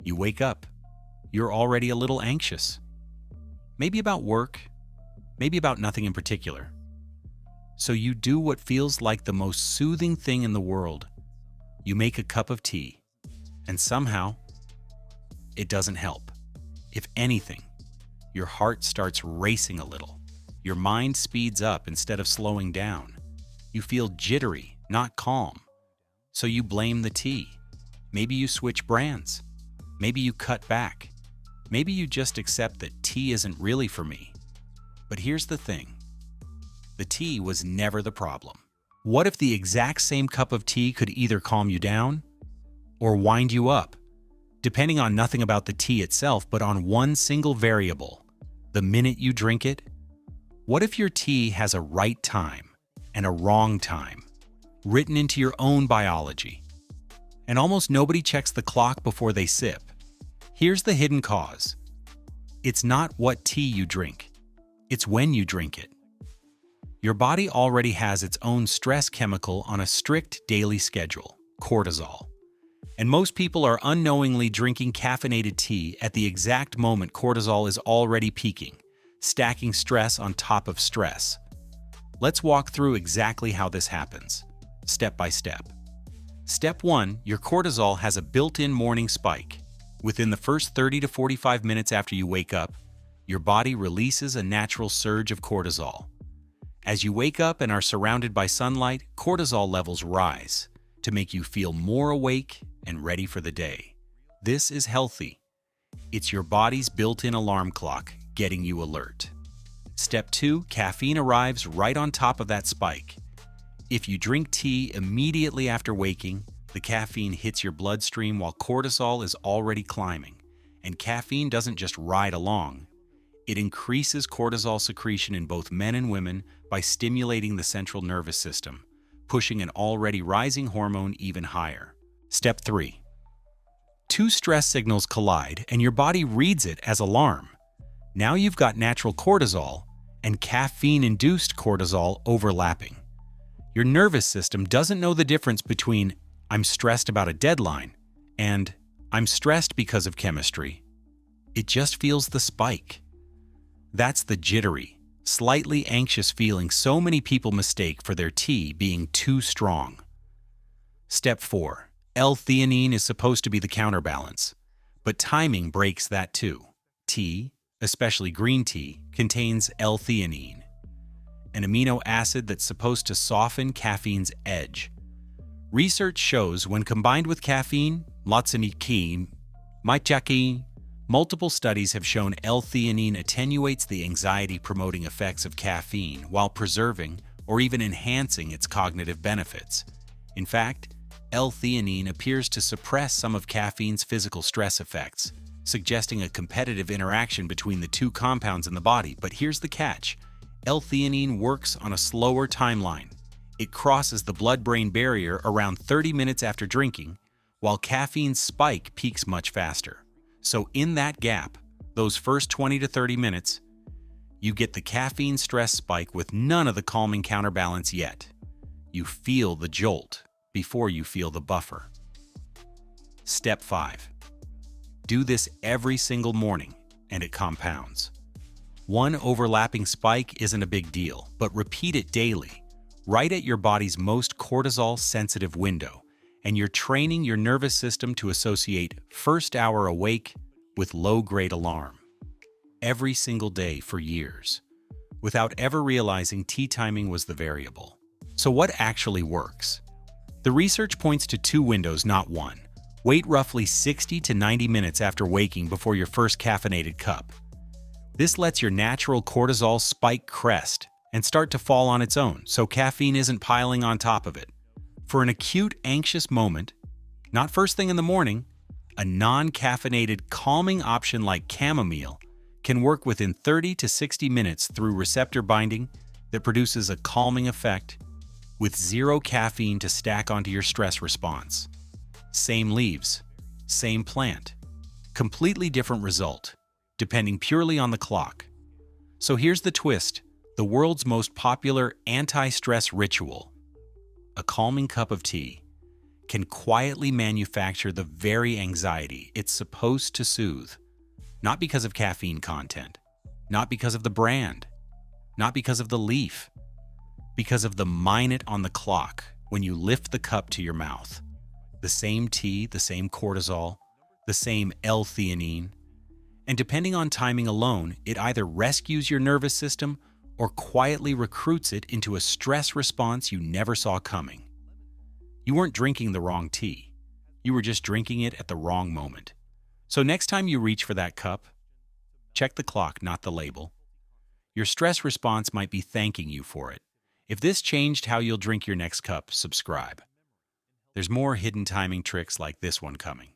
You wake up. You're already a little anxious. Maybe about work, maybe about nothing in particular. So you do what feels like the most soothing thing in the world. You make a cup of tea, and somehow, it doesn't help. If anything, your heart starts racing a little. Your mind speeds up instead of slowing down. You feel jittery, not calm. So you blame the tea. Maybe you switch brands. Maybe you cut back. Maybe you just accept that tea isn't really for me. But here's the thing. The tea was never the problem. What if the exact same cup of tea could either calm you down or wind you up, depending on nothing about the tea itself, but on one single variable, the minute you drink it? What if your tea has a right time and a wrong time, written into your own biology, and almost nobody checks the clock before they sip? Here's the hidden cause. It's not what tea you drink. It's when you drink it. Your body already has its own stress chemical on a strict daily schedule, cortisol. And most people are unknowingly drinking caffeinated tea at the exact moment cortisol is already peaking, stacking stress on top of stress. Let's walk through exactly how this happens, step by step. Step 1, your cortisol has a built-in morning spike. Within the first 30 to 45 minutes after you wake up, your body releases a natural surge of cortisol. As you wake up and are surrounded by sunlight, cortisol levels rise to make you feel more awake and ready for the day. This is healthy. It's your body's built-in alarm clock getting you alert. Step 2, caffeine arrives right on top of that spike. If you drink tea immediately after waking, the caffeine hits your bloodstream while cortisol is already climbing. And caffeine doesn't just ride along. It increases cortisol secretion in both men and women by stimulating the central nervous system, pushing an already rising hormone even higher. Step 3. Two stress signals collide and your body reads it as alarm. Now you've got natural cortisol and caffeine-induced cortisol overlapping. Your nervous system doesn't know the difference between "I'm stressed about a deadline" and "I'm stressed because of chemistry." It just feels the spike. That's the jittery, slightly anxious feeling so many people mistake for their tea being too strong. Step 4. L-theanine is supposed to be the counterbalance, but timing breaks that too. Tea, especially green tea, contains L-theanine, an amino acid that's supposed to soften caffeine's edge. Research shows when combined with caffeine, multiple studies have shown L-theanine attenuates the anxiety-promoting effects of caffeine while preserving or even enhancing its cognitive benefits. In fact, L-theanine appears to suppress some of caffeine's physical stress effects, suggesting a competitive interaction between the two compounds in the body. But here's the catch. L-theanine works on a slower timeline. It crosses the blood-brain barrier around 30 minutes after drinking, while caffeine's spike peaks much faster. So in that gap, those first 20 to 30 minutes, you get the caffeine stress spike with none of the calming counterbalance yet. You feel the jolt before you feel the buffer. Step 5. Do this every single morning, and it compounds. One overlapping spike isn't a big deal, but repeat it daily, right at your body's most cortisol-sensitive window, and you're training your nervous system to associate first hour awake with low-grade alarm. Every single day for years, without ever realizing tea timing was the variable. So what actually works? The research points to 2 windows, not one. Wait roughly 60 to 90 minutes after waking before your first caffeinated cup. This lets your natural cortisol spike crest and start to fall on its own, so caffeine isn't piling on top of it. For an acute anxious moment, not first thing in the morning, a non-caffeinated calming option like chamomile can work within 30 to 60 minutes through receptor binding that produces a calming effect with 0 caffeine to stack onto your stress response. Same leaves, same plant, completely different result, depending purely on the clock. So here's the twist, the world's most popular anti-stress ritual, a calming cup of tea, can quietly manufacture the very anxiety it's supposed to soothe. Not because of caffeine content, not because of the brand, not because of the leaf, because of the minute on the clock when you lift the cup to your mouth. The same tea, the same cortisol, the same L-theanine. And depending on timing alone, it either rescues your nervous system or quietly recruits it into a stress response you never saw coming. You weren't drinking the wrong tea. You were just drinking it at the wrong moment. So next time you reach for that cup, check the clock, not the label. Your stress response might be thanking you for it. If this changed how you'll drink your next cup, subscribe. There's more hidden timing tricks like this one coming.